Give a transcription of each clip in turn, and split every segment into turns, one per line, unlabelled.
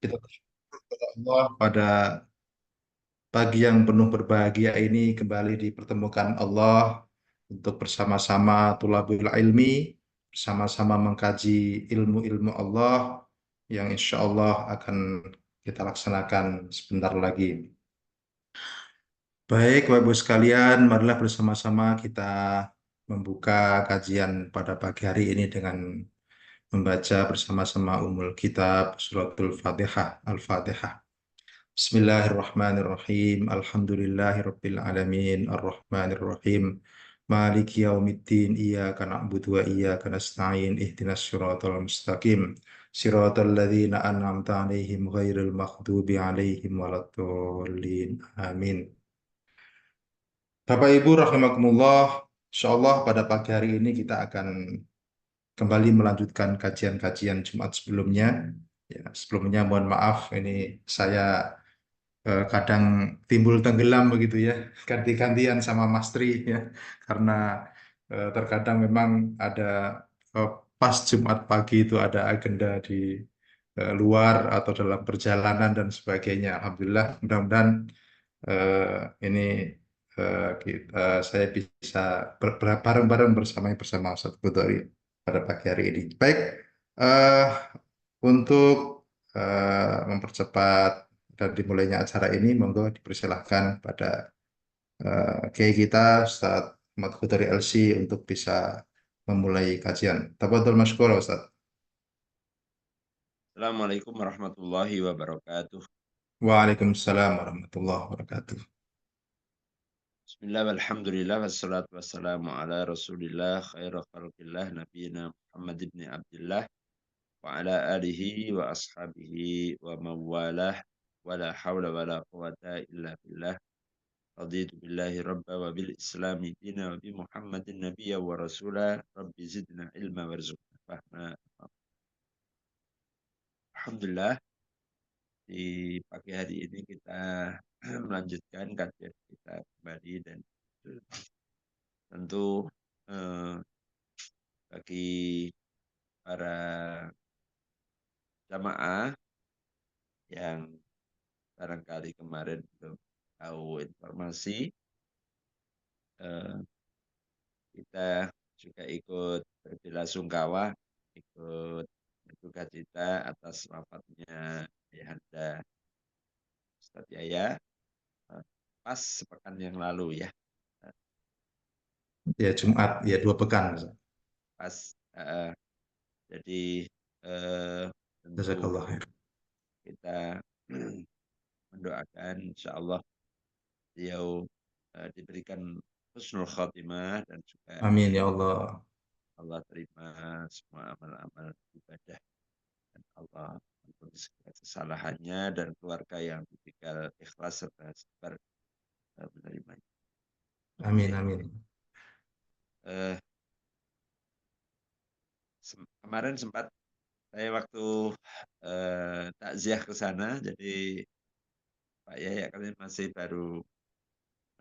Kita bersyukur kepada Allah pada pagi yang penuh berbahagia ini kembali dipertemukan Allah untuk bersama-sama tulabul ilmi, bersama-sama mengkaji ilmu-ilmu Allah yang insya Allah akan kita laksanakan sebentar lagi. Baik, Bapak Ibu sekalian, marilah bersama-sama kita membuka kajian pada pagi hari ini dengan membaca bersama-sama Ummul Kitab Suratul Fatihah, Al-Fatihah. Bismillahirrahmanirrahim. Alhamdulillahirabbil alamin. Arrahmanirrahim. Maliki yaumiddin. Iyyaka na'budu wa iyyaka nasta'in. Ihdinas siratal mustaqim. Siratal ladzina an'amta 'alaihim ghairil maghdubi 'alaihim waladdallin. Amin. Bapak Ibu rahimakumullah, insyaallah pada pagi hari ini kita akan kembali melanjutkan kajian-kajian Jumat sebelumnya. Ya, sebelumnya mohon maaf ini saya kadang timbul tenggelam begitu ya, ganti-gantian sama Mas Tri ya, karena terkadang memang ada eh, pas Jumat pagi itu ada agenda di luar atau dalam perjalanan dan sebagainya. Alhamdulillah, mudah-mudahan ini saya bisa bareng-bareng bersama Ustaz Bukhari pada pagi hari ini. Baik, eh, untuk mempercepat dan dimulainya acara ini, monggo dipersilahkan pada Kiai kita, Ustaz Ahmad Kudari LC untuk bisa memulai kajian. Tafadhol masykur, Ustaz.
Assalamualaikum warahmatullahi wabarakatuh.
Waalaikumsalam warahmatullahi wabarakatuh.
Bismillah walhamdulillah wassalatu wassalamu ala rasulillah khaira khalqillah nabiyina Muhammad ibn Abdullah wa ala alihi wa ashabihi wa mawalah wa la hawla wa la quwata illa billah. Raditu billahi rabba wa bil islami dina wa bi Muhammadin nabiyya wa rasulah. Rabbi zidna ilma warzuqna fahma. Alhamdulillah, di pagi hari ini kita melanjutkan kajian kita kembali, dan tentu eh, bagi para jamaah yang barangkali kemarin belum tahu informasi, eh, kita juga ikut berbelasungkawa, ikut berduka cita atas wafatnya Ayahanda Ustadz Yaya, pas sepekan yang lalu ya.
Ya Jumat, ya 2 pekan, Ustaz.
Pas jadi eh, tentu
Jazakallah khair.
kita mendoakan insya Allah beliau diberikan husnul khotimah, dan juga
Amin ya Allah.
Allah terima semua amal-amal ibadah, dan Allah ampuni segala kesalahannya, dan keluarga yang ditinggal ikhlas serta sabar menerimanya.
Amin
Oke.
amin.
Eh, Kemarin sempat saya waktu takziah ke sana, jadi Pak Yaya kalian masih baru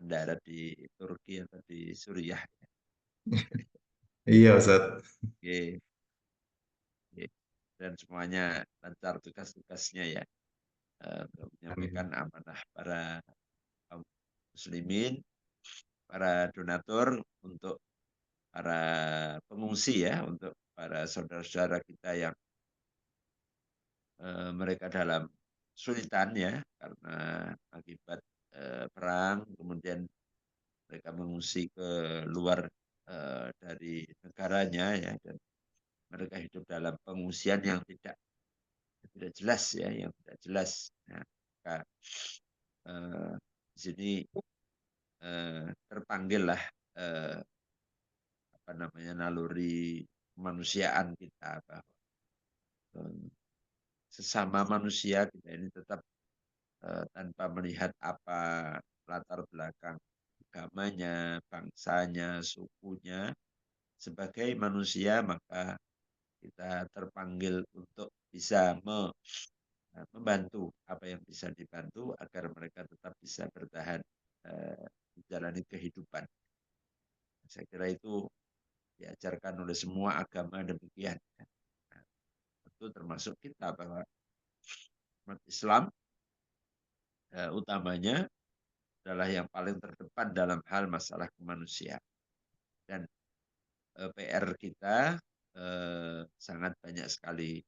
mendarat di Turki atau di Suriah.
Iya Ustaz.
Oke, oke. Dan semuanya lancar tugas-tugasnya ya, untuk menyampaikan
Amin.
amanah para kaum muslimin, para donatur, untuk para pengungsi ya, untuk para saudara-saudara kita yang mereka dalam kesulitan ya, karena akibat perang, kemudian mereka mengungsi ke luar dari negaranya ya, dan mereka hidup dalam pengungsian yang tidak jelas ya, yang tidak jelas. Nah, maka eh, di sini terpanggillah eh, apa namanya, naluri kemanusiaan kita, bahwa eh, sesama manusia kita ini tetap tanpa melihat apa latar belakang agamanya, bangsanya, sukunya, sebagai manusia maka kita terpanggil untuk bisa membantu apa yang bisa dibantu agar mereka tetap bisa bertahan menjalani kehidupan. Saya kira itu diajarkan oleh semua agama demikian. Nah, itu termasuk kita, bahwa umat Islam utamanya adalah yang paling terdepan dalam hal masalah kemanusiaan. Dan PR kita sangat banyak sekali.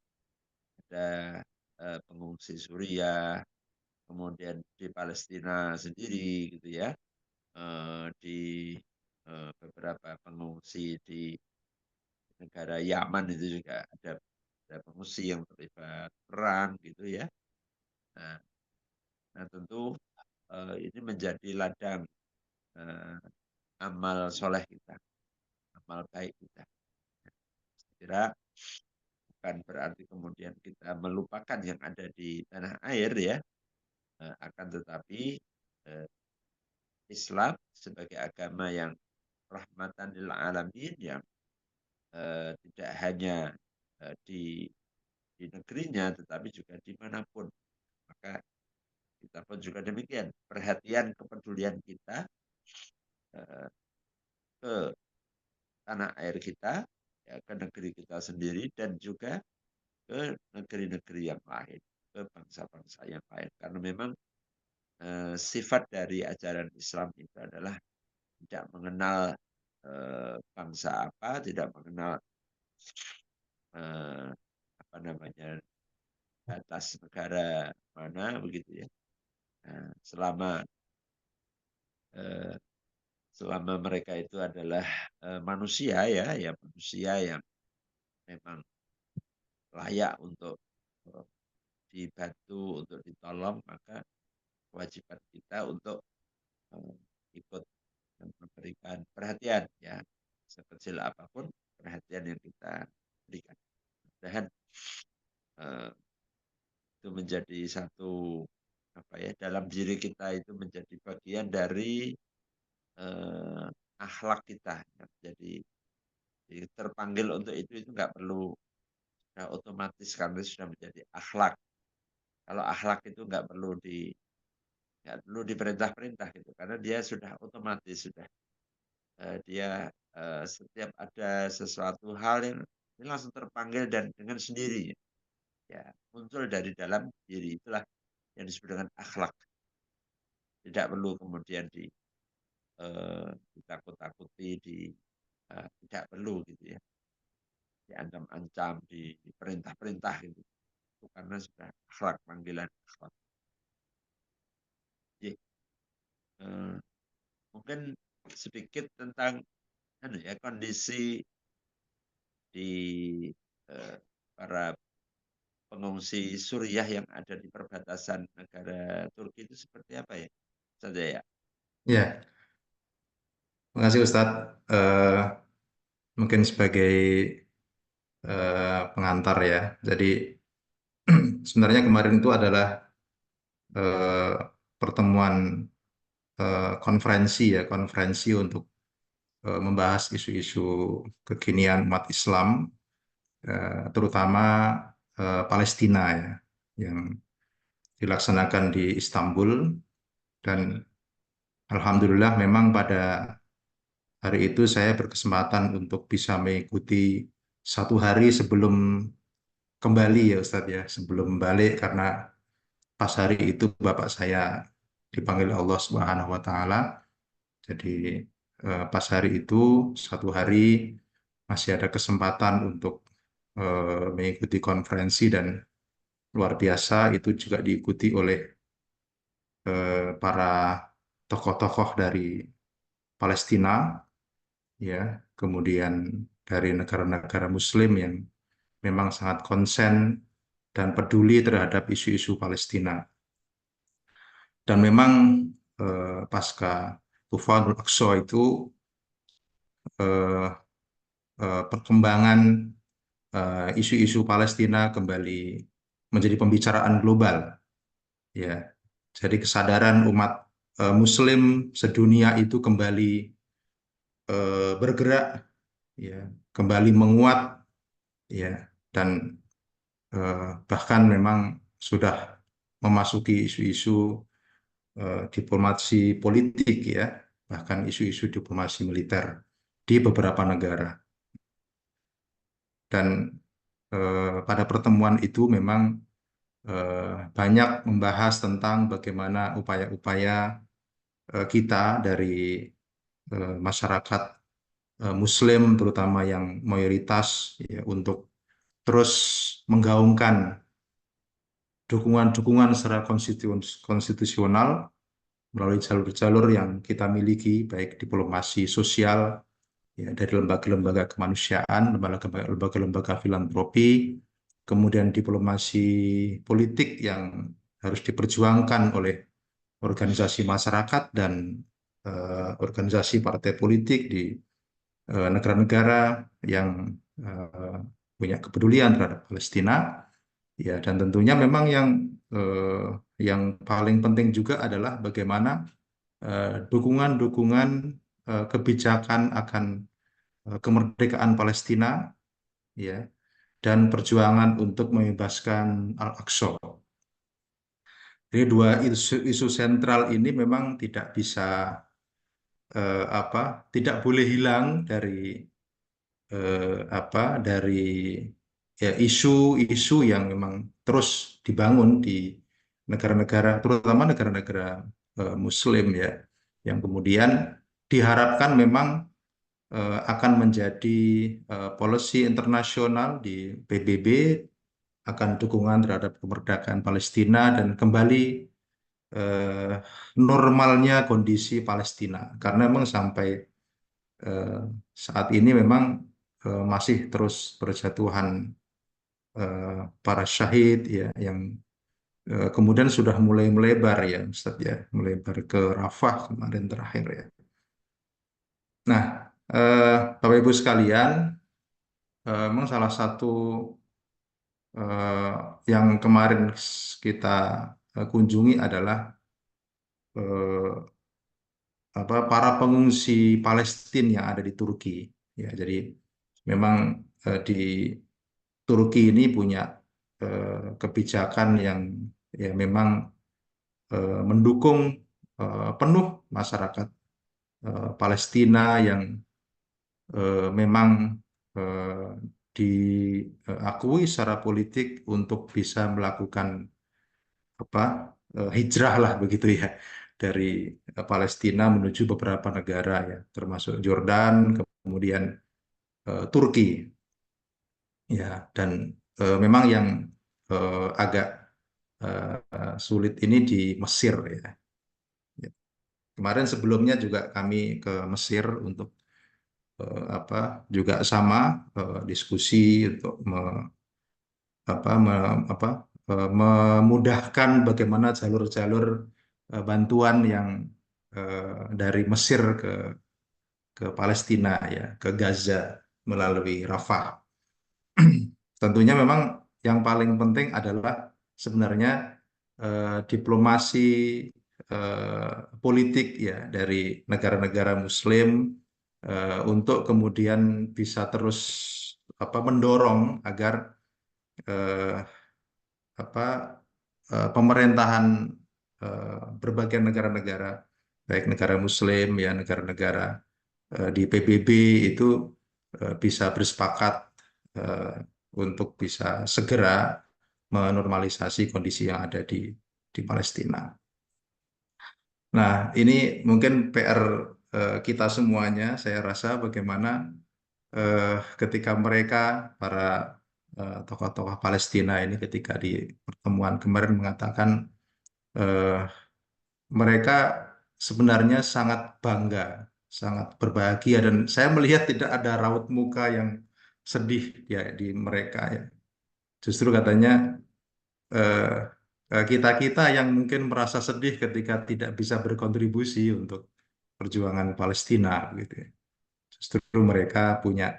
Ada pengungsi Suriah, kemudian di Palestina sendiri gitu ya, di beberapa pengungsi di negara Yaman itu juga ada pengungsi yang terlibat perang gitu ya. Nah, nah tentu ini menjadi ladang eh, amal soleh kita, amal baik kita. Saya kira bukan berarti kemudian kita melupakan yang ada di tanah air ya, akan tetapi eh, Islam sebagai agama yang rahmatan lil alamin yang tidak hanya di negerinya tetapi juga dimanapun. Maka kita pun juga demikian. Perhatian kepedulian kita eh, ke tanah air kita, ya, ke negeri kita sendiri dan juga ke negeri-negeri yang lain, ke bangsa-bangsa yang lain. Karena memang sifat dari ajaran Islam itu adalah tidak mengenal bangsa apa, tidak mengenal eh, apa namanya batas negara mana begitu ya. Nah, eh, selama mereka itu adalah manusia ya, ya manusia yang memang layak untuk eh, dibantu, untuk ditolong, maka kewajiban kita untuk eh, ikut dan memberikan perhatian ya, sekecil apapun perhatian yang kita berikan. Dan itu menjadi satu apa ya, dalam diri kita itu menjadi bagian dari eh, akhlak kita. Ya. Jadi terpanggil untuk itu nggak perlu otomatis karena sudah menjadi akhlak. Kalau akhlak itu nggak perlu diperintah-perintah gitu, karena dia sudah otomatis sudah dia setiap ada sesuatu hal yang ini langsung terpanggil dan dengan sendirinya ya muncul dari dalam diri, itulah yang disebut dengan akhlak. Tidak perlu kemudian ditakut-takuti, tidak perlu gitu ya, diancam-ancam, diperintah-perintah gitu. Itu karena sudah akhlak, panggilan akhlak. Jadi, eh, mungkin sedikit tentang ya, kondisi di para pengungsi Suriah yang ada di perbatasan negara Turki itu seperti apa ya? Saja ya.
Ya, terima kasih Ustadz. Mungkin sebagai pengantar ya. Jadi sebenarnya kemarin itu adalah eh, pertemuan konferensi ya, konferensi untuk membahas isu-isu kekinian umat Islam, terutama Palestina ya, yang dilaksanakan di Istanbul. Dan alhamdulillah memang pada hari itu saya berkesempatan untuk bisa mengikuti 1 hari sebelum kembali ya Ustadz ya, sebelum balik, karena pas hari itu bapak saya dipanggil Allah Subhanahu wa taala. Jadi pas hari itu 1 hari masih ada kesempatan untuk mengikuti konferensi, dan luar biasa itu juga diikuti oleh para tokoh-tokoh dari Palestina ya, kemudian dari negara-negara Muslim yang memang sangat konsen dan peduli terhadap isu-isu Palestina. Dan memang pasca Tufanul Aqsa itu eh, perkembangan isu-isu Palestina kembali menjadi pembicaraan global ya. Jadi kesadaran umat Muslim sedunia itu kembali bergerak ya, kembali menguat ya, dan bahkan memang sudah memasuki isu-isu diplomasi politik ya, bahkan isu-isu diplomasi militer di beberapa negara. Dan pada pertemuan itu memang banyak membahas tentang bagaimana upaya-upaya kita dari masyarakat Muslim, terutama yang mayoritas, ya, untuk terus menggaungkan dukungan-dukungan secara konstitusional melalui jalur-jalur yang kita miliki, baik diplomasi sosial, ya, dari lembaga-lembaga kemanusiaan, lembaga-lembaga filantropi, kemudian diplomasi politik yang harus diperjuangkan oleh organisasi masyarakat dan organisasi partai politik di negara-negara yang eh, punya kepedulian terhadap Palestina. Ya, dan tentunya memang yang paling penting juga adalah bagaimana dukungan-dukungan kebijakan akan kemerdekaan Palestina, ya, dan perjuangan untuk membebaskan Al-Aqsa. Jadi dua isu sentral ini memang tidak bisa tidak boleh hilang dari ya isu-isu yang memang terus dibangun di negara-negara, terutama negara-negara Muslim, ya, yang kemudian diharapkan memang akan menjadi policy internasional di PBB, akan dukungan terhadap kemerdekaan Palestina dan kembali eh, normalnya kondisi Palestina, karena memang sampai eh, saat ini memang masih terus berjatuhan para syahid, ya, yang kemudian sudah mulai melebar, ya Ustaz, ya, melebar ke Rafah kemarin terakhir, ya. Nah, Bapak Ibu sekalian, memang salah satu yang kemarin kita kunjungi adalah eh, para pengungsi Palestina yang ada di Turki. Ya, jadi memang di Turki ini punya kebijakan yang, ya, memang mendukung penuh masyarakat Palestina yang memang eh, diakui secara politik untuk bisa melakukan apa hijrah lah begitu, ya, dari Palestina menuju beberapa negara, ya, termasuk Jordan, kemudian Turki, ya, dan memang yang agak sulit ini di Mesir, ya. Ya. Kemarin sebelumnya juga kami ke Mesir untuk juga sama diskusi untuk memudahkan bagaimana jalur-jalur bantuan yang dari Mesir ke Palestina, ya, ke Gaza melalui Rafah. Tentunya memang yang paling penting adalah sebenarnya diplomasi politik, ya, dari negara-negara Muslim untuk kemudian bisa terus mendorong agar eh, apa pemerintahan berbagai negara-negara, baik negara Muslim, ya, negara-negara di PBB itu bisa bersepakat eh, untuk bisa segera menormalisasi kondisi yang ada di Palestina. Nah, ini mungkin PR kita semuanya. Saya rasa bagaimana eh, ketika mereka, para tokoh-tokoh Palestina ini, ketika di pertemuan kemarin mengatakan eh, mereka sebenarnya sangat bangga, sangat berbahagia, dan saya melihat tidak ada raut muka yang sedih, ya, di mereka, ya. Justru katanya eh, kita-kita yang mungkin merasa sedih ketika tidak bisa berkontribusi untuk perjuangan Palestina, gitu, ya. Justru mereka punya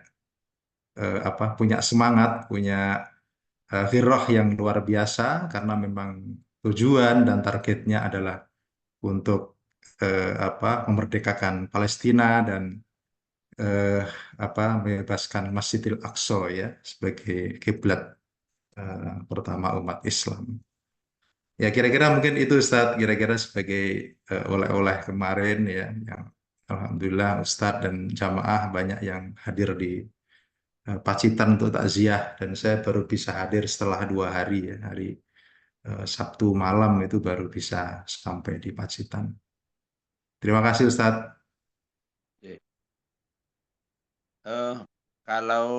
semangat, punya giroh yang luar biasa, karena memang tujuan dan targetnya adalah untuk memerdekakan Palestina dan eh, membebaskan Masjidil Aqsa, ya, sebagai kiblat pertama umat Islam. Ya, kira-kira mungkin itu Ustadz, kira-kira sebagai oleh-oleh kemarin, ya, yang Alhamdulillah Ustadz dan jamaah banyak yang hadir di Pacitan untuk takziah, dan saya baru bisa hadir setelah 2 hari, ya, hari Sabtu malam itu baru bisa sampai di Pacitan. Terima kasih Ustadz.
Oke. Eh, kalau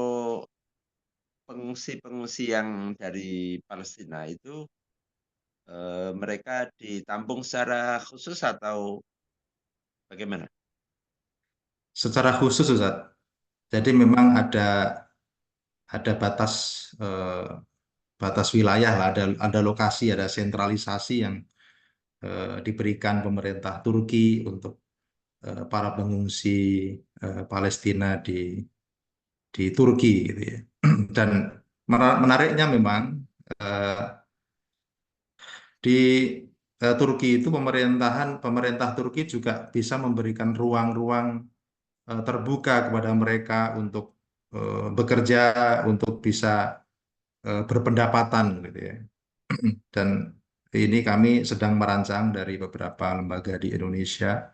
pengungsi-pengungsi yang dari Palestina itu mereka ditampung secara khusus atau bagaimana?
Secara khusus Ustadz, jadi memang ada eh, batas wilayah lah, ada lokasi, ada sentralisasi yang diberikan pemerintah Turki untuk para pengungsi Palestina di Turki gitu ya. Dan menariknya memang eh, di Turki itu pemerintah Turki juga bisa memberikan ruang-ruang terbuka kepada mereka untuk bekerja, untuk bisa berpendapatan gitu ya. Dan ini kami sedang merancang dari beberapa lembaga di Indonesia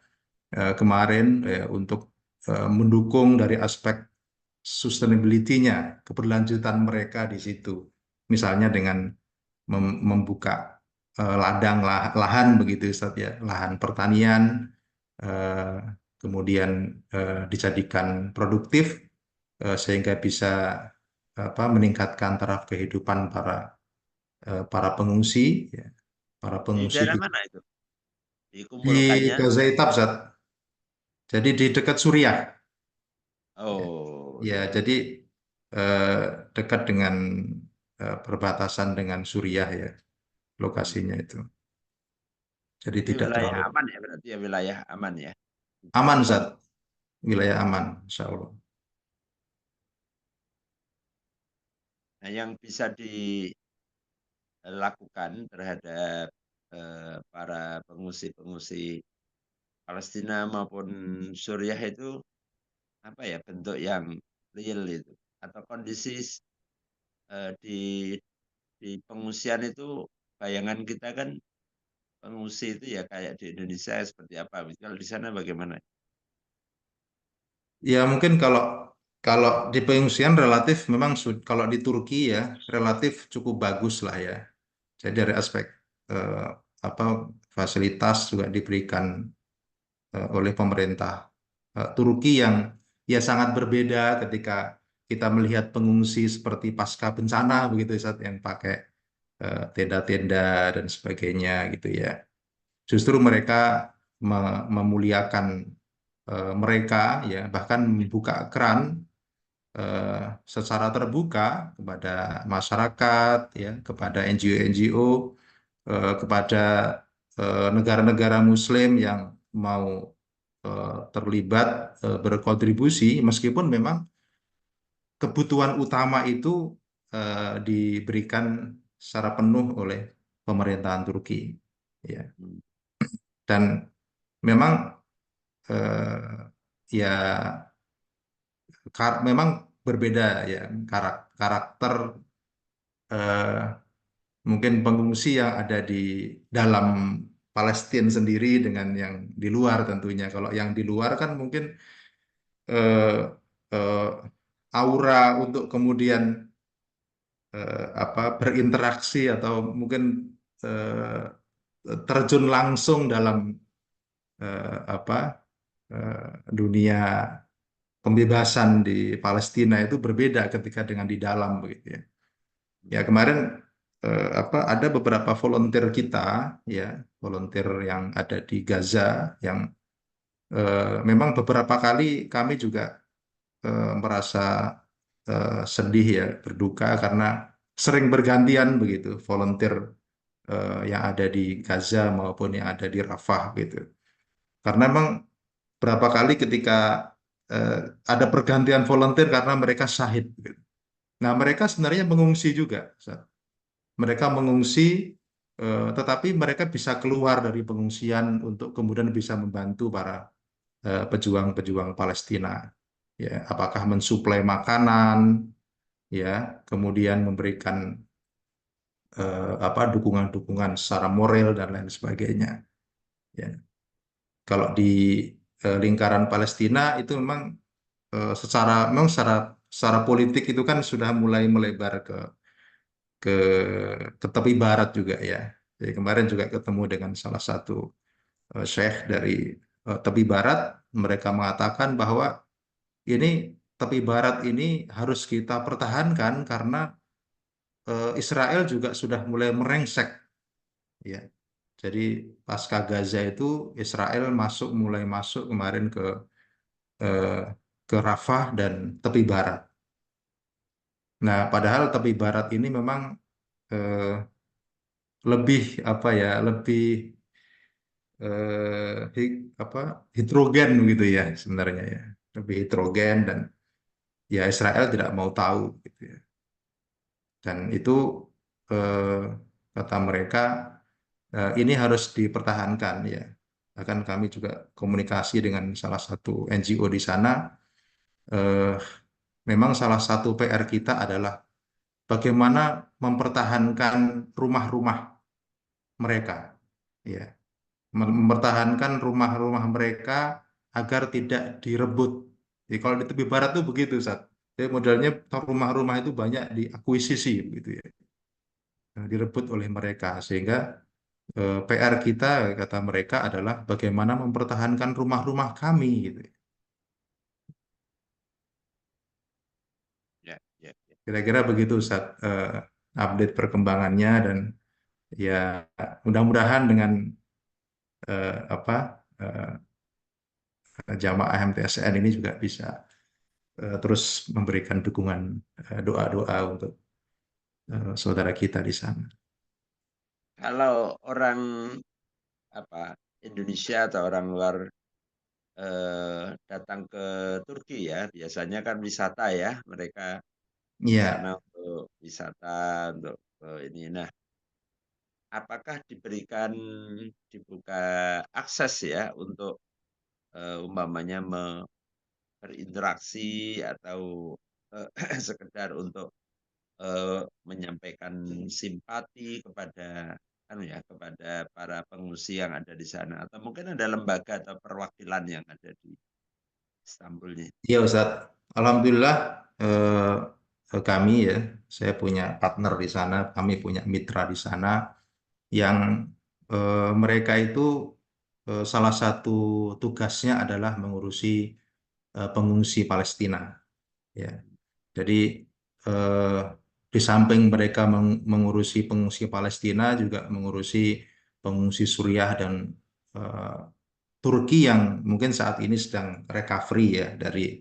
kemarin untuk mendukung dari aspek sustainability-nya, keberlanjutan mereka di situ. Misalnya dengan membuka lahan begitu Ustaz ya, lahan pertanian, eh, kemudian dijadikan produktif sehingga bisa meningkatkan taraf kehidupan para pengungsi, ya. Para
Di
pengungsi
daerah
di,
mana itu
di
dikumpulkannya?
Gaziantep, Ustaz. Jadi di dekat Suriah. Ya,
Oh,
ya,
ya.
jadi eh, dekat dengan perbatasan dengan Suriah ya
Hmm.
lokasinya itu. Jadi
Jadi
tidak
wilayah
terlalu
aman ya, berarti ya wilayah aman ya untuk
aman, Zat.
pengungsi.
Wilayah aman, Insya Allah.
Nah, yang bisa dilakukan terhadap para pengungsi-pengungsi Palestina maupun Suriah itu apa ya bentuk yang real itu atau kondisi di pengungsian itu bayangan kita kan pengungsi itu ya kayak di Indonesia seperti apa? Kalau di sana bagaimana?
Ya mungkin kalau kalau di pengungsian relatif memang kalau di Turki ya relatif cukup bagus lah ya. Jadi dari aspek eh, apa fasilitas juga diberikan oleh pemerintah Turki yang ya sangat berbeda ketika kita melihat pengungsi seperti pasca bencana begitu saat yang pakai tenda-tenda dan sebagainya gitu ya. Justru mereka memuliakan mereka ya bahkan membuka keran eh, secara terbuka kepada masyarakat ya kepada NGO-NGO kepada negara-negara Muslim yang mau terlibat berkontribusi meskipun memang kebutuhan utama itu diberikan secara penuh oleh pemerintahan Turki ya
Hmm.
dan memang ya memang berbeda ya karakter mungkin pengungsi yang ada di dalam Palestina sendiri dengan yang di luar tentunya. Kalau yang di luar kan mungkin eh, eh, aura untuk kemudian berinteraksi atau mungkin eh, terjun langsung dalam apa dunia pembebasan di Palestina itu berbeda ketika dengan di dalam begitu ya. Ya kemarin ada beberapa volunteer kita ya, volunteer yang ada di Gaza yang memang beberapa kali kami juga merasa sedih ya, berduka karena sering bergantian begitu volunteer yang ada di Gaza maupun yang ada di Rafah gitu. Karena memang berapa kali ketika eh, ada pergantian volunteer karena mereka syahid gitu. Nah, mereka sebenarnya mengungsi juga. Mereka mengungsi, tetapi mereka bisa keluar dari pengungsian untuk kemudian bisa membantu para pejuang-pejuang Palestina. Ya, apakah mensuplai makanan, ya, kemudian memberikan dukungan-dukungan secara moral dan lain sebagainya. Ya, kalau di lingkaran Palestina itu memang memang secara politik itu kan sudah mulai melebar ke ke tepi barat juga ya. Jadi kemarin juga ketemu dengan salah satu syekh dari tepi barat. Mereka mengatakan bahwa ini tepi barat ini harus kita pertahankan karena Israel juga sudah mulai merengsek ya. Jadi pasca Gaza itu Israel mulai masuk kemarin eh, ke Rafah dan tepi barat. Nah, padahal tepi barat ini memang eh, lebih apa ya, lebih apa heterogen gitu ya sebenarnya ya, lebih heterogen dan ya Israel tidak mau tahu gitu ya. Dan itu eh, kata mereka ini harus dipertahankan ya. Bahkan kami juga komunikasi dengan salah satu NGO di sana. eh, Memang salah satu PR kita adalah bagaimana mempertahankan rumah-rumah mereka, ya, mempertahankan rumah-rumah mereka agar tidak direbut. Jadi kalau di tepi barat tuh begitu, Sat. Jadi modelnya rumah-rumah itu banyak diakuisisi, gitu ya, direbut oleh mereka sehingga PR kita kata mereka adalah bagaimana mempertahankan rumah-rumah kami, gitu.
Ya, ya, ya.
Kira-kira begitu, Ustaz, update perkembangannya dan ya mudah-mudahan dengan apa jamaah MTSN ini juga bisa terus memberikan dukungan doa-doa untuk saudara kita di sana.
Kalau orang apa Indonesia atau orang luar datang ke Turki ya, biasanya kan wisata ya, mereka ke sana
Iya,
untuk wisata, untuk ini. Nah, apakah dibuka akses ya untuk umpamanya berinteraksi atau sekedar untuk menyampaikan simpati kepada anu ya, kepada para pengungsi yang ada di sana atau mungkin ada lembaga atau perwakilan yang ada di Istanbul nih?
iya Ustadz. Alhamdulillah kami ya, saya punya partner di sana, kami punya mitra di sana yang mereka itu salah satu tugasnya adalah mengurusi pengungsi Palestina. Ya, jadi eh, di samping mereka mengurusi pengungsi Palestina, juga mengurusi pengungsi Suriah dan eh, Turki yang mungkin saat ini sedang recovery ya dari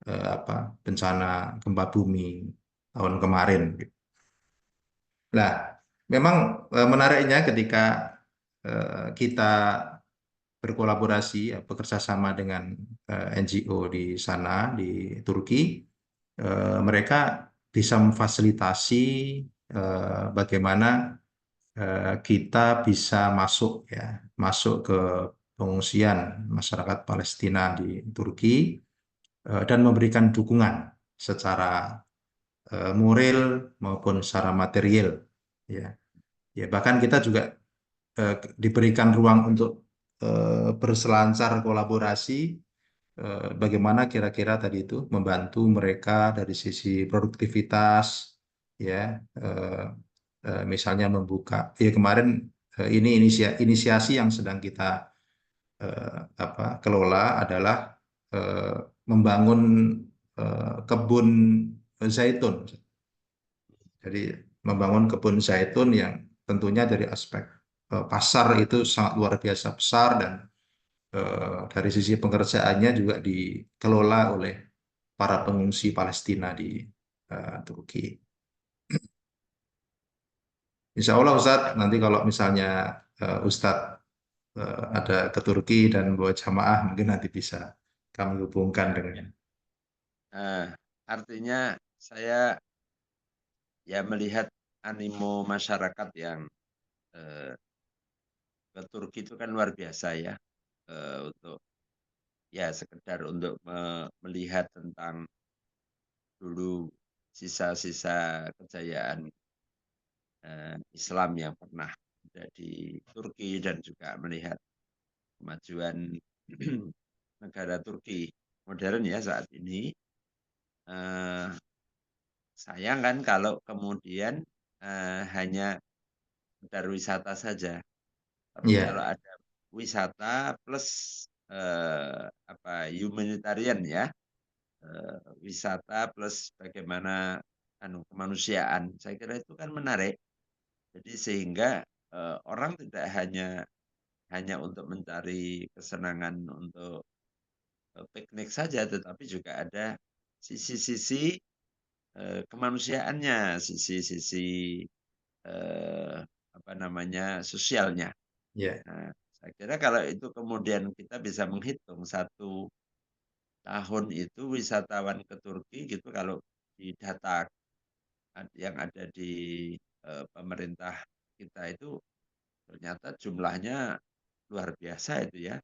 apa bencana gempa bumi tahun kemarin. Nah, memang menariknya ketika kita berkolaborasi, ya, bekerja sama dengan NGO di sana di Turki, mereka bisa memfasilitasi bagaimana kita bisa masuk ya, masuk ke pengungsian masyarakat Palestina di Turki dan memberikan dukungan secara moral maupun secara material ya. Ya bahkan kita juga diberikan ruang untuk berselancar kolaborasi bagaimana kira-kira tadi itu membantu mereka dari sisi produktivitas ya eh, misalnya membuka ya kemarin ini inisiasi yang sedang kita kelola adalah eh, membangun kebun zaitun. Jadi membangun kebun zaitun yang tentunya dari aspek pasar itu sangat luar biasa besar dan dari sisi pengerjaannya juga dikelola oleh para pengungsi Palestina di Turki. Insya Allah Ustadz, nanti kalau misalnya Ustadz ada ke Turki dan bawa jamaah, mungkin nanti bisa kami hubungkan
Ya,
dengan.
ya. Artinya saya ya melihat animo masyarakat yang eh, ke Turki itu kan luar biasa ya, untuk ya sekedar untuk melihat tentang dulu sisa-sisa kejayaan Islam yang pernah ada di Turki dan juga melihat kemajuan negara Turki modern ya saat ini. Eh, Sayang kan kalau kemudian hanya sekedar wisata saja. Tapi kalau
Iya,
ada wisata plus, apa, humanitarian ya, wisata plus bagaimana kemanusiaan, saya kira itu kan menarik. Jadi sehingga, orang tidak hanya hanya untuk mencari kesenangan untuk, piknik saja, tetapi juga ada sisi-sisi, kemanusiaannya, sisi-sisi, eee, apa namanya, sosialnya.
iya,
Nah, saya kira kalau itu kemudian kita bisa menghitung 1 tahun itu wisatawan ke Turki gitu kalau di data yang ada di, pemerintah kita itu ternyata jumlahnya luar biasa itu ya,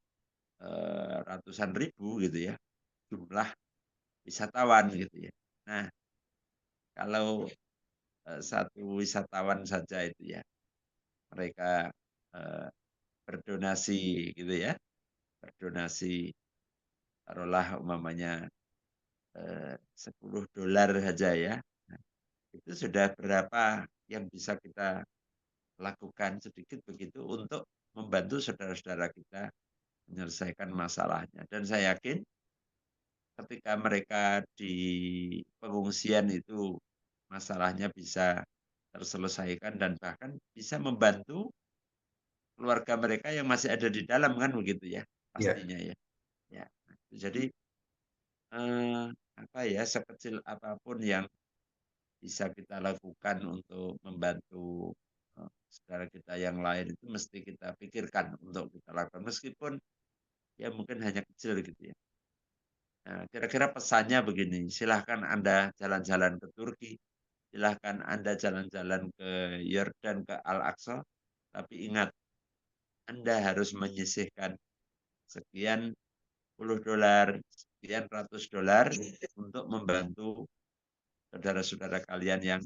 ratusan ribu gitu ya, jumlah wisatawan gitu ya. Nah, kalau, 1 wisatawan saja itu ya, mereka, eee, berdonasi gitu ya, berdonasi taruhlah umpamanya, $10 saja ya. Nah, itu sudah berapa yang bisa kita lakukan sedikit begitu untuk membantu saudara-saudara kita menyelesaikan masalahnya. Dan saya yakin ketika mereka di pengungsian itu masalahnya bisa terselesaikan dan bahkan bisa membantu keluarga mereka yang masih ada di dalam kan begitu ya,
iya,
pastinya ya. Ya, jadi, eee, apa ya, sekecil apapun yang bisa kita lakukan untuk membantu, saudara kita yang lain itu mesti kita pikirkan untuk kita lakukan, meskipun ya mungkin hanya kecil gitu ya. Nah, kira-kira pesannya begini, silahkan Anda jalan-jalan ke Turki, silahkan Anda jalan-jalan ke Yordan, ke Al-Aqsa, tapi ingat Anda harus menyisihkan sekian puluh dolar, sekian ratus dolar untuk membantu saudara-saudara kalian yang,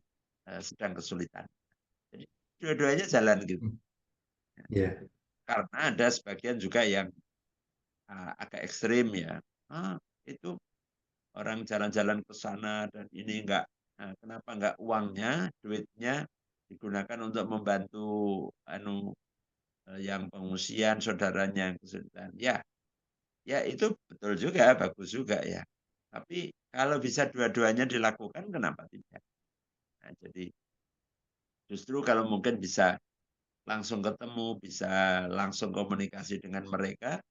sedang kesulitan. Jadi dua-duanya jalan gitu.
hmm, iya,
Karena ada sebagian juga yang, agak ekstrim ya, itu orang jalan-jalan ke sana dan ini enggak, kenapa enggak uangnya, duitnya digunakan untuk membantu yang pengungsian, saudaranya yang kesulitan. Ya, ya itu betul juga, bagus juga ya. Tapi kalau bisa dua-duanya dilakukan kenapa tidak? Nah, jadi justru kalau mungkin bisa langsung ketemu, bisa langsung komunikasi dengan mereka,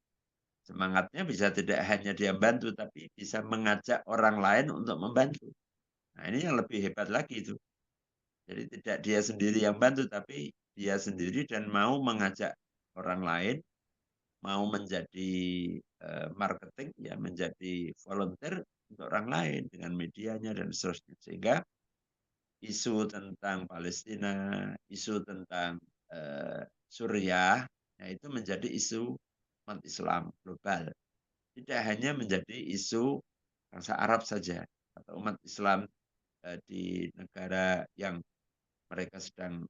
semangatnya bisa tidak hanya dia bantu, tapi bisa mengajak orang lain untuk membantu. Nah, ini yang lebih hebat lagi itu. Jadi tidak dia sendiri yang bantu, tapi dia sendiri dan mau mengajak orang lain, mau menjadi, marketing, ya menjadi volunteer untuk orang lain dengan medianya dan seterusnya. Sehingga isu tentang Palestina, isu tentang, Suriah, nah itu menjadi isu umat Islam global. Tidak hanya menjadi isu bangsa Arab saja atau umat Islam, di negara yang mereka sedang,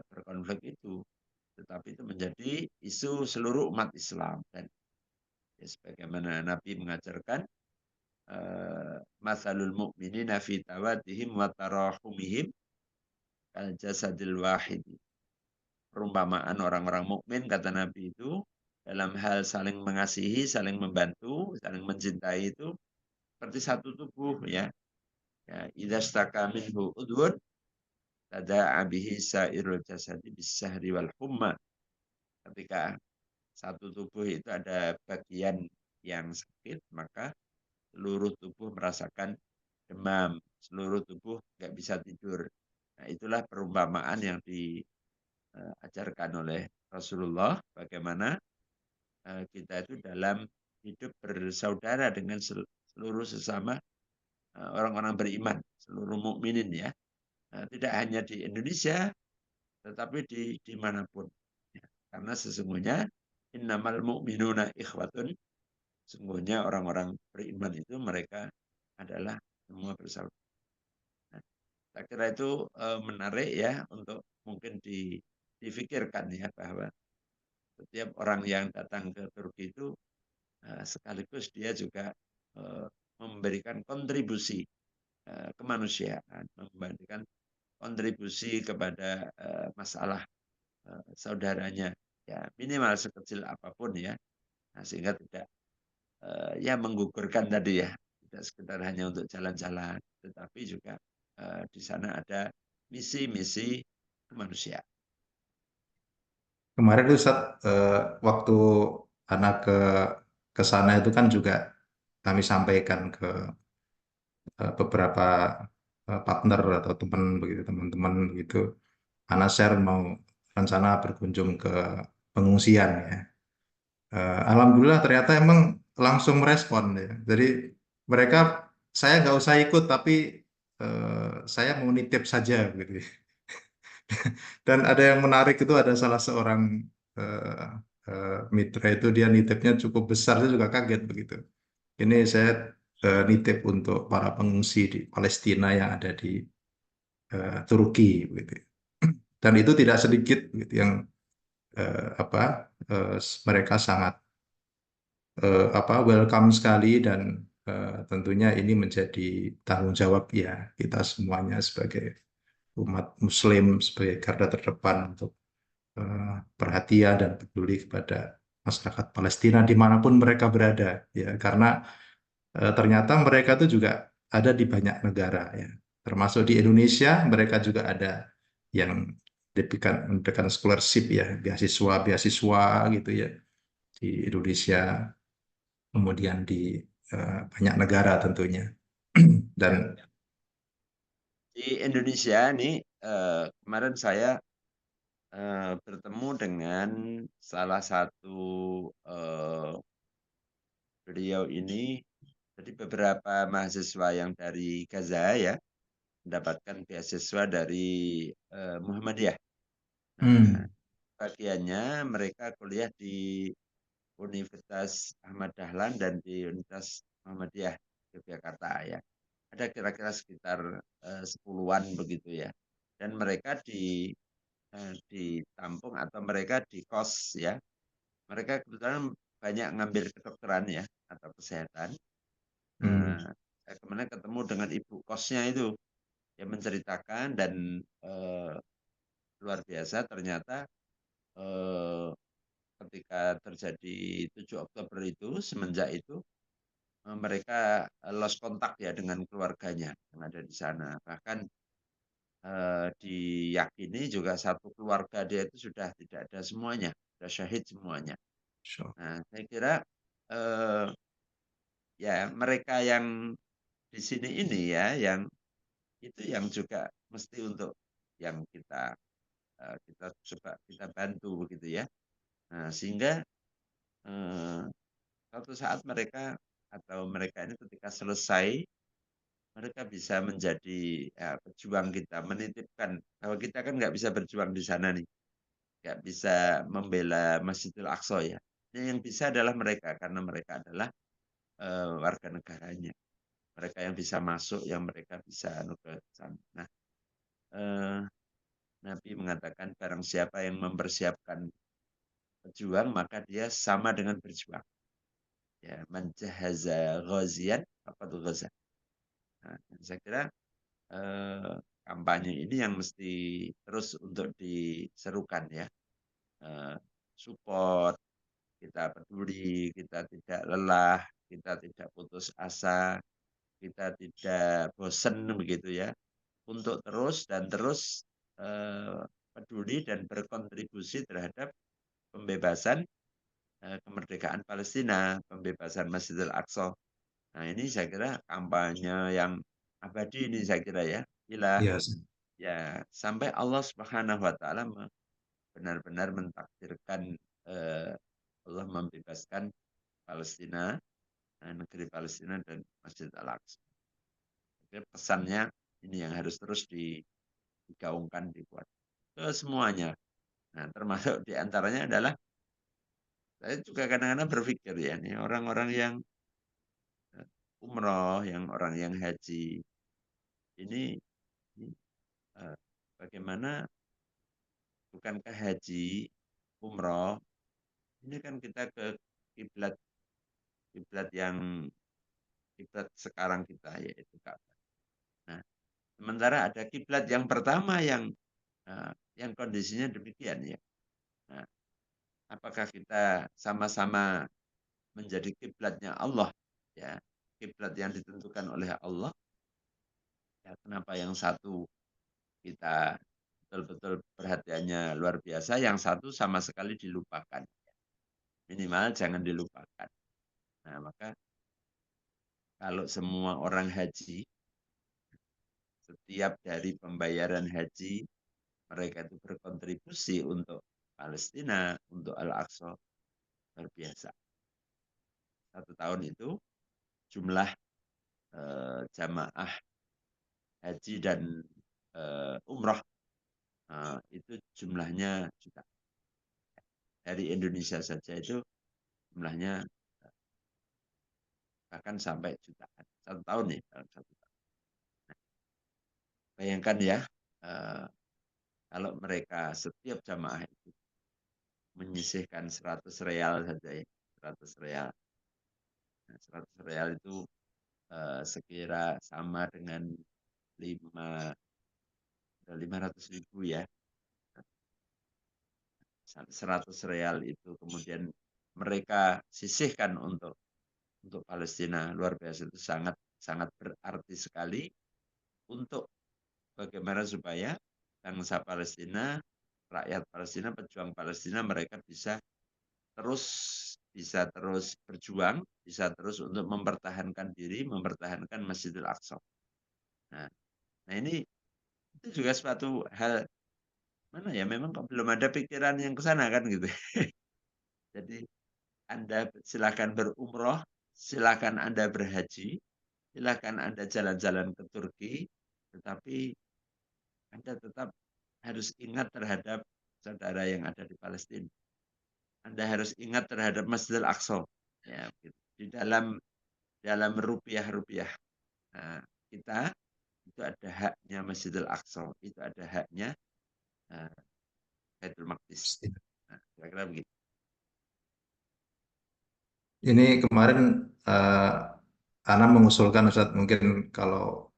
berkonflik itu, tetapi itu menjadi isu seluruh umat Islam dan ya sebagaimana Nabi mengajarkan, "Matsalul mu'minina fi tawaddihim wa tarahumihim kal jasadil wahid." Perumpamaan orang-orang mukmin kata Nabi itu dalam hal saling mengasihi, saling membantu, saling mencintai itu seperti satu tubuh ya. Ya, idza staka minhu udwun tada'a bihi sairul jasadi bis-sahri wal humma. Ketika satu tubuh itu ada bagian yang sakit, maka seluruh tubuh merasakan demam, seluruh tubuh nggak bisa tidur. Nah, itulah perumpamaan yang diajarkan oleh Rasulullah bagaimana kita itu dalam hidup bersaudara dengan seluruh sesama orang-orang beriman, seluruh mukminin ya. Tidak hanya di Indonesia, tetapi di manapun. Ya, karena sesungguhnya innamal mu'minuna ikhwatun, sesungguhnya orang-orang beriman itu mereka adalah semua bersaudara. Nah, saya kira itu menarik ya untuk mungkin difikirkan ya bahwa setiap orang yang datang ke Turki itu sekaligus dia juga memberikan kontribusi kemanusiaan, memberikan kontribusi kepada, masalah, saudaranya, ya minimal sekecil apapun ya. Nah, sehingga tidak, ya menggugurkan tadi ya, tidak sekedar hanya untuk jalan-jalan, tetapi juga, di sana ada misi-misi kemanusiaan.
Kemarin itu Ustaz, waktu anak ke sana itu kan juga kami sampaikan ke beberapa partner atau teman begitu, teman-teman begitu. Anak share mau rencana berkunjung ke pengungsian ya. Alhamdulillah ternyata emang langsung merespon ya. Jadi mereka, saya nggak usah ikut tapi saya mau nitip saja gitu. Dan ada yang menarik itu, ada salah seorang eh, mitra itu, dia nitipnya cukup besar, saya juga kaget begitu. Ini saya nitip untuk para pengungsi di Palestina yang ada di Turki begitu. Dan itu tidak sedikit gitu yang apa mereka sangat welcome sekali, dan tentunya ini menjadi tanggung jawab ya kita semuanya sebagai umat Muslim, sebagai garda terdepan untuk perhatian dan peduli kepada masyarakat Palestina dimanapun mereka berada ya, karena ternyata mereka itu juga ada di banyak negara ya, termasuk di Indonesia mereka juga ada yang diberikan scholarship ya, beasiswa beasiswa gitu ya di Indonesia, kemudian di banyak negara tentunya. Dan
Di Indonesia nih, kemarin saya, bertemu dengan salah satu, eee, beliau ini, jadi beberapa mahasiswa yang dari Gaza ya, mendapatkan beasiswa dari, Muhammadiyah. Nah,
hmm,
bagiannya mereka kuliah di Universitas Ahmad Dahlan dan di Universitas Muhammadiyah Yogyakarta ya. Ada kira-kira sekitar, 10-an begitu ya. Dan mereka ditampung atau mereka di kos ya. Mereka kebetulan banyak ngambil kedokteran ya atau kesehatan.
hmm,
Saya kemarin ketemu dengan ibu kosnya itu, yang menceritakan dan, luar biasa ternyata, eee, ketika terjadi 7 Oktober itu, semenjak itu, mereka, lost kontak ya dengan keluarganya yang ada di sana. Bahkan, diyakini juga satu keluarga dia itu sudah tidak ada semuanya, sudah syahid semuanya.
so,
Nah, saya kira, eee, ya mereka yang di sini ini ya, yang itu yang juga mesti untuk yang kita coba kita bantu begitu ya. Nah, sehingga, eee, suatu saat mereka atau mereka ini ketika selesai, mereka bisa menjadi, ya pejuang kita, menitipkan bahwa kita kan nggak bisa berjuang di sana nih, nggak bisa membela Masjidil Aqsa ya. Yang bisa adalah mereka, karena mereka adalah, warga negaranya. Mereka yang bisa masuk, yang mereka bisa anu ke sana. Nah, eee, Nabi mengatakan barang siapa yang mempersiapkan pejuang, maka dia sama dengan berjuang. Ya, man jahaza ghaziyan faqad ghaza. Nah, saya kira, kampanye ini yang mesti terus untuk diserukan ya, eee, support, kita peduli, kita tidak lelah, kita tidak putus asa, kita tidak bosen begitu ya, untuk terus dan terus, peduli dan berkontribusi terhadap pembebasan, kemerdekaan Palestina, pembebasan Masjidil Aqsa. Nah, ini saya kira kampanye yang abadi ini saya kira ya, bila
yes,
ya sampai Allah Subhanahu wa taala benar-benar mentakdirkan, Allah membebaskan Palestina, negeri Palestina dan Masjid Al-Aqsa. Jadi pesannya ini yang harus terus digaungkan, dibuat ke semuanya. Nah, termasuk di antaranya adalah saya juga kadang-kadang berpikir ya, nih orang-orang yang, umroh, yang orang yang haji, ini, eee, bagaimana bukankah haji, umroh, ini kan kita ke kiblat kiblat yang kiblat sekarang kita, yaitu Ka'bah. Nah, Sementara ada kiblat yang pertama yang kondisinya demikian ya. Nah, apakah kita sama-sama menjadi kiblatnya Allah ya, kiblat yang ditentukan oleh Allah, ya kenapa yang satu kita betul-betul perhatiannya luar biasa, yang satu sama sekali dilupakan. Minimal jangan dilupakan. Nah, maka kalau semua orang haji, setiap dari pembayaran haji, mereka itu berkontribusi untuk Palestina, untuk Al-Aqsa, luar biasa. Satu tahun itu jumlah jamaah haji dan umroh itu jumlahnya juta. Dari Indonesia saja itu jumlahnya bahkan sampai jutaan. Satu tahun nih, dalam satu tahun. Bayangkan ya, eh, kalau mereka setiap jamaah itu menyisihkan 100 real saja ya, 100 real. Nah, 100 real itu sekira sama dengan 500 ribu ya. 100 real itu kemudian mereka sisihkan untuk Palestina, luar biasa, itu sangat sangat berarti sekali untuk bagaimana supaya bangsa Palestina, rakyat Palestina, pejuang Palestina, mereka terus bisa terus berjuang, bisa terus untuk mempertahankan diri, mempertahankan Masjidil Aqsa. Nah, nah ini itu juga suatu hal mana ya, memang kok belum ada pikiran yang ke sana kan gitu. Jadi Anda silakan berumroh, silakan Anda berhaji, silakan Anda jalan-jalan ke Turki, tetapi Anda tetap harus ingat terhadap saudara yang ada di Palestina. Anda harus ingat terhadap Masjidil Aqsa. Ya, gitu. Dalam rupiah-rupiah nah, kita itu ada haknya Masjidil Aqsa, itu ada haknya uh, Baitul Maqdis. Nah, kira-kira begitu.
Ini kemarin eh, Ana mengusulkan Ustadz, mungkin kalau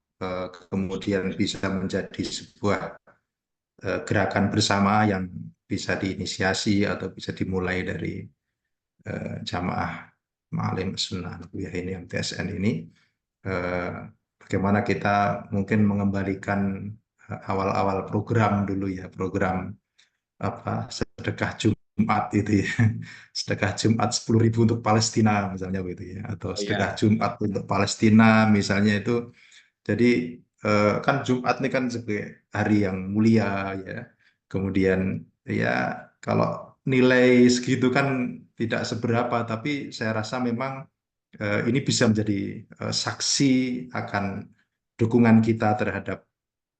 kemudian bisa menjadi sebuah gerakan bersama yang bisa diinisiasi atau bisa dimulai dari jamaah Ma'alim Sunnah Nabawiyah ini, MTSN ini, eh, bagaimana kita mungkin mengembalikan awal-awal program dulu ya, program apa sedekah Jumat itu ya, sedekah Jumat 10.000 untuk Palestina misalnya begitu ya, atau
Oh
sedekah
ya,
Jumat untuk Palestina misalnya itu. Jadi kan Jumat ini kan sebagai hari yang mulia ya. Kemudian ya kalau nilai segitu kan tidak seberapa, tapi saya rasa memang ini bisa menjadi saksi akan dukungan kita terhadap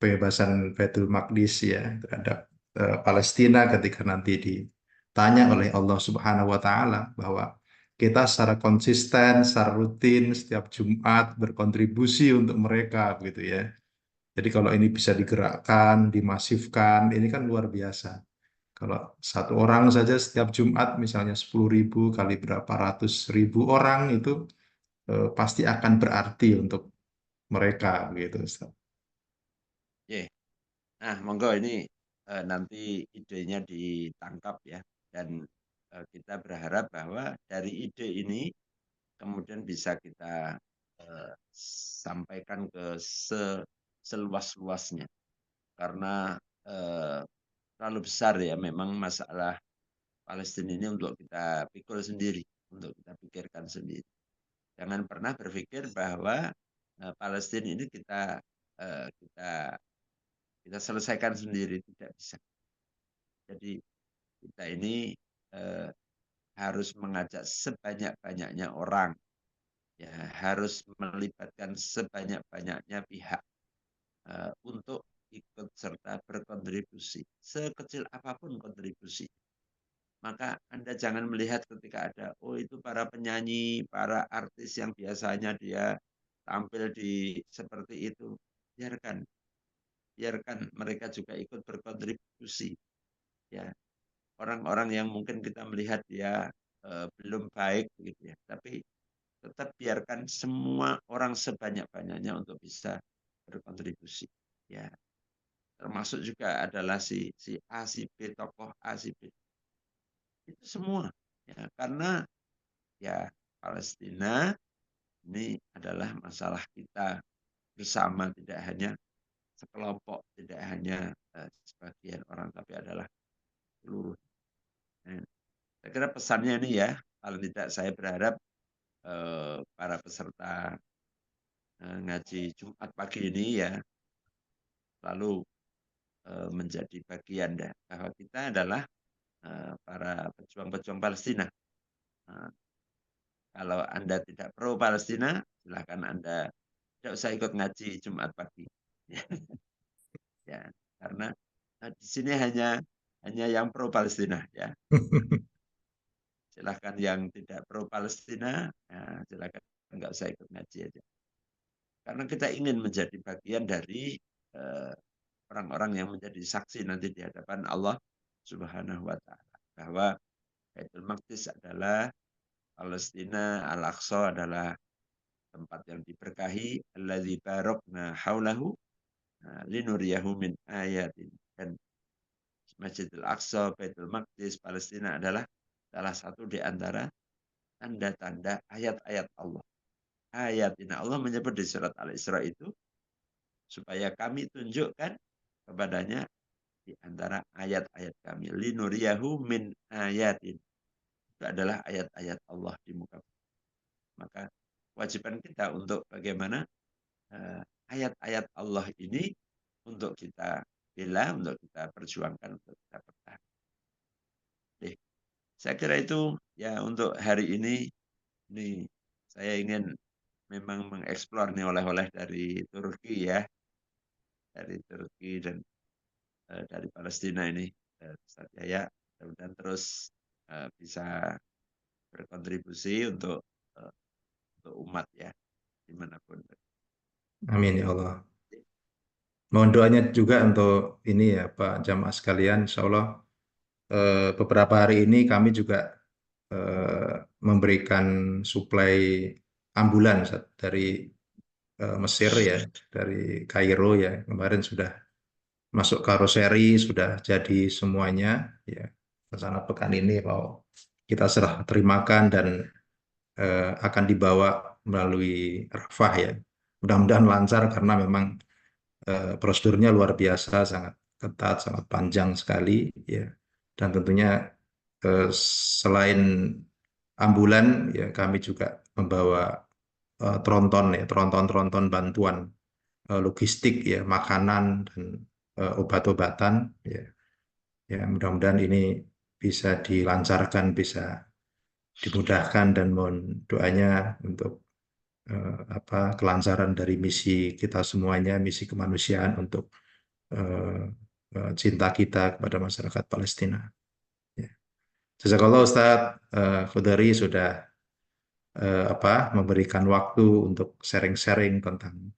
kebebasan Baitul Maqdis ya, terhadap Palestina ketika nanti ditanya oleh Allah Subhanahu wa taala bahwa kita secara konsisten, secara rutin setiap Jumat berkontribusi untuk mereka gitu ya. Jadi kalau ini bisa digerakkan, dimasifkan, ini kan luar biasa. Kalau satu orang saja setiap Jumat misalnya 10.000 kali berapa ratus ribu orang itu pasti akan berarti untuk mereka gitu, Ustaz.
yeah. Nah, monggo ini nanti idenya ditangkap ya, dan kita berharap bahwa dari ide ini kemudian bisa kita sampaikan ke seluas-luasnya, karena terlalu besar ya memang masalah Palestina ini untuk kita pikul sendiri, untuk kita pikirkan sendiri. Jangan pernah berpikir bahwa Palestina ini kita selesaikan sendiri, tidak bisa. Jadi kita ini eh, harus mengajak sebanyak-banyaknya orang, ya harus melibatkan sebanyak-banyaknya pihak untuk ikut serta berkontribusi, sekecil apapun kontribusi. Maka Anda jangan melihat ketika ada, oh itu para penyanyi, para artis yang biasanya dia tampil di seperti itu. Biarkan, biarkan mereka juga ikut berkontribusi. Ya, orang-orang yang mungkin kita melihat dia belum baik gitu ya, tapi tetap biarkan semua orang sebanyak-banyaknya untuk bisa berkontribusi. Ya, termasuk juga adalah si A, si B, tokoh A, si B. Itu semua. Ya, karena ya Palestina ini adalah masalah kita bersama, tidak hanya sekelompok, tidak hanya sebagian orang, tapi adalah seluruh. Nah, saya kira pesannya ini ya, paling tidak saya berharap para peserta ngaji Jumat pagi ini ya, lalu menjadi bagian ya, bahwa kita adalah para pejuang-pejuang Palestina. Nah, kalau Anda tidak pro Palestina, silahkan Anda tidak usah ikut ngaji Jumat pagi. Ya, karena di sini hanya yang pro Palestina ya. Silahkan yang tidak pro Palestina, ya, silahkan nggak usah ikut ngaji aja. Karena kita ingin menjadi bagian dari eh, orang-orang yang menjadi saksi nanti di hadapan Allah Subhanahu wa taala bahwa Baitul Maqdis adalah Palestina, Al-Aqsa adalah tempat yang diberkahi, allazi barokna haulahu linuriyahu min ayatin. Dan Masjidil Aqsa, Baitul Maqdis, Palestina adalah salah satu di antara tanda-tanda ayat-ayat Allah. Ayatina Allah menyebut di surat Al-Isra itu supaya kami tunjukkan kepadanya di antara ayat-ayat kami. Linuriyahu min ayatin. Itu adalah ayat-ayat Allah di muka bumi. Maka kewajiban kita untuk bagaimana ayat-ayat Allah ini untuk kita bela, untuk kita perjuangkan, untuk kita pertahankan. Saya kira itu ya untuk hari ini saya ingin memang mengeksplor nih oleh-oleh dari Turki ya, dari Turki dan dari Palestina ini, Ustaz Yahya, mudah-mudahan terus bisa berkontribusi eh, untuk umat ya, dimanapun.
Amin ya Allah. Mohon doanya juga untuk ini ya Pak jamaah sekalian, insya Allah beberapa hari ini kami juga eh, memberikan suplai ambulan dari Mesir ya, dari Kairo ya. Kemarin sudah masuk karoseri, sudah jadi semuanya ya. Rencana pekan ini mau kita serah terimakan dan akan dibawa melalui Rafah ya. Mudah-mudahan lancar karena memang prosedurnya luar biasa, sangat ketat, sangat panjang sekali ya. Dan tentunya selain ambulan ya kami juga membawa tronton ya, tronton-tronton bantuan logistik ya, makanan dan obat-obatan ya. Ya, mudah-mudahan ini bisa dilancarkan, bisa dimudahkan dan mohon doanya untuk kelancaran dari misi kita semuanya, misi kemanusiaan untuk eh, cinta kita kepada masyarakat Palestina. Ya. Jazakallah Ustadz Khudari sudah memberikan waktu untuk sharing-sharing tentang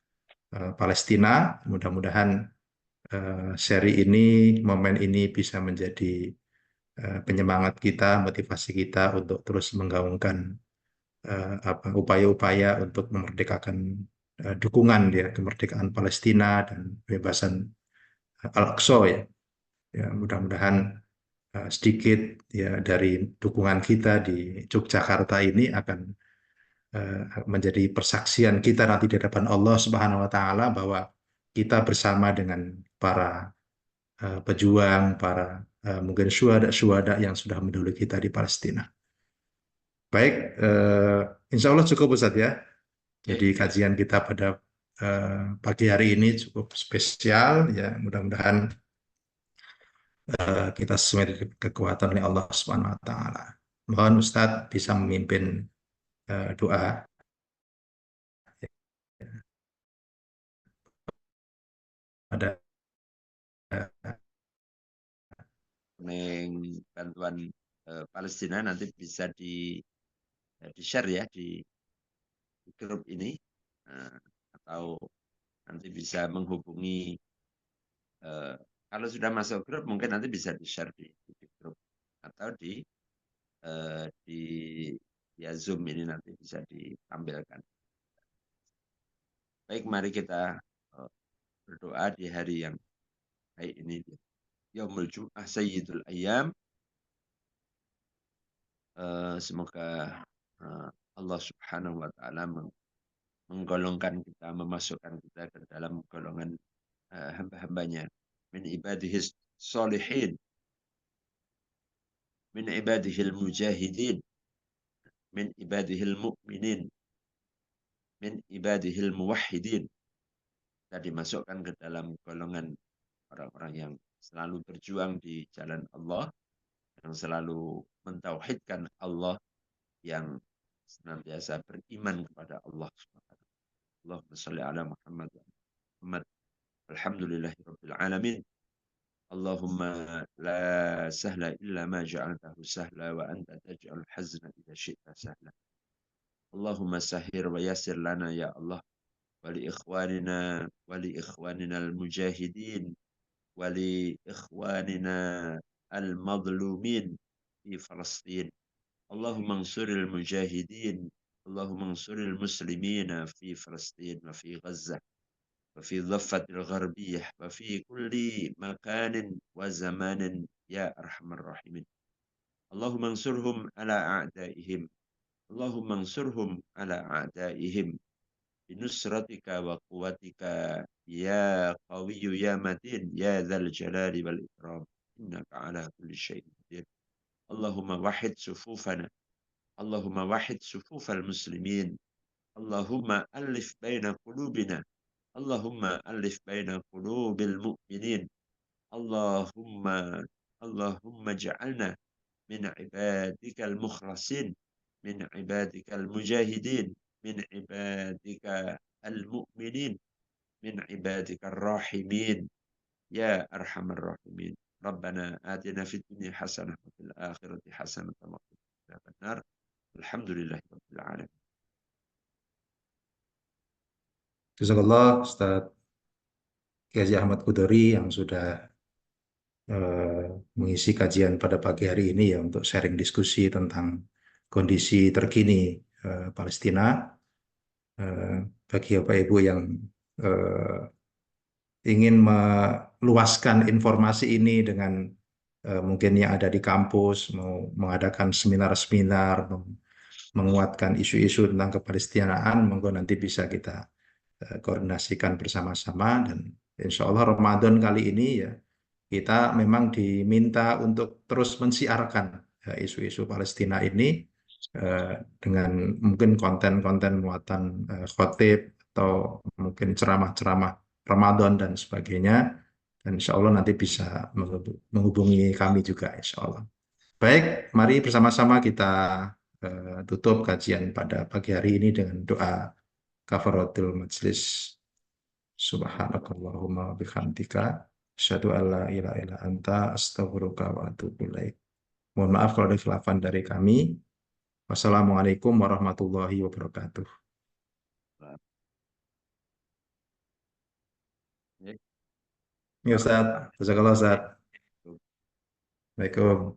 Palestina. Mudah-mudahan seri ini, momen ini bisa menjadi penyemangat kita, motivasi kita untuk terus menggaungkan upaya-upaya untuk memerdekakan dukungan ya kemerdekaan Palestina dan kebebasan Al-Aqsa ya. Ya, mudah-mudahan sedikit ya dari dukungan kita di Yogyakarta ini akan menjadi persaksian kita nanti di hadapan Allah Subhanahu wa taala bahwa kita bersama dengan para pejuang, para mungkin syuhada yang sudah mendahului kita di Palestina. Baik, insya Allah cukup Ustadz ya. Jadi
Oke, ya.
kajian kita pada pagi hari ini cukup spesial ya. Mudah-mudahan kita sesuai dengan kekuatan oleh Allah Subhanahu wa taala. Mohon Ustadz bisa memimpin doa pada
Bantuan Palestina nanti bisa di share ya di grup ini, eh, atau nanti bisa menghubungi, eh, kalau sudah masuk grup mungkin nanti bisa di share di grup atau di ya Zoom ini nanti bisa ditampilkan. Baik, mari kita berdoa di hari yang baik ini. Yaumul Jum'ah Sayyidul Ayyam. Semoga Allah Subhanahu wa taala menggolongkan kita, memasukkan kita ke dalam golongan hamba-hambanya min ibadihis salihin, min ibadihil mujahidin, min ibadihil mu'minin, min ibadihil muwahhidin. Kita dimasukkan ke dalam golongan orang-orang yang selalu berjuang di jalan Allah, yang selalu mentauhidkan Allah, yang senantiasa beriman kepada Allah Subhanahu. Allahumma shalli ala Muhammad wa Muhammad. Alhamdulillahi rabbil alamin. Allahumma la sahla illa ma ja'altahu sahla wa anta taj'al hazna idza syi'ta sahla. Allahumma sahhir wa yassir lana ya Allah wa li ikhwanina al-mujahidin wa li ikhwanina al-madlumin fi Palestin. Allahumma ansuril mujahidin, Allahumma ansuril muslimina fi Palestin wa fi Gaza wa fi dhaffatil gharbiyah wa fi kulli makanin wa zamanin ya arhamar rahimin. Allahumma ansurhum ala a'daihim, Allahumma ansurhum ala a'daihim binusratika wa quwwatika ya qawiyyu ya matin ya dzal jalali wal ikram innaka ala kulli syai'in qadir. Allahumma wahid sufufana, Allahumma wahid sufufal muslimin, Allahumma alif baina qulubina, Allahumma alif baina qulubil mu'minin, Allahumma Allahumma ja'alna min ibadikal mukhlasin, min ibadikal mujahidin, min ibadika al-mu'minin, min ibadikar rahimin ya arhamar rahimin. Rabbana atina fid dunya hasanah wa fil akhirati hasanah wa qina adzabannar. Alhamdulillahi rabbil alamin.
Jazakallah Ustaz Kiai Ahmad Kudori yang sudah eh, mengisi kajian pada pagi hari ini ya untuk sharing diskusi tentang kondisi terkini Palestina. Bagi Bapak Ibu yang eh, ingin meluaskan informasi ini dengan mungkin yang ada di kampus, mau mengadakan seminar-seminar, menguatkan isu-isu tentang kepalestinaan, monggo nanti bisa kita koordinasikan bersama-sama dan insya Allah Ramadan kali ini ya kita memang diminta untuk terus mensiarkan isu-isu Palestina ini dengan mungkin konten-konten muatan khotib atau mungkin ceramah-ceramah Ramadan dan sebagainya. Dan insya Allah nanti bisa menghubungi kami juga insya Allah. Baik, mari bersama-sama kita tutup kajian pada pagi hari ini dengan doa kafaratul majlis. Subhanakallahumma bihamdika asyhadu an la ilaha illa anta astaghfiruka wa atubu ilaik. Mohon maaf kalau ada khilafan dari kami. Wassalamualaikum warahmatullahi wabarakatuh. Ya Ustaz, jazakallah Ustaz. Waalaikumsalam.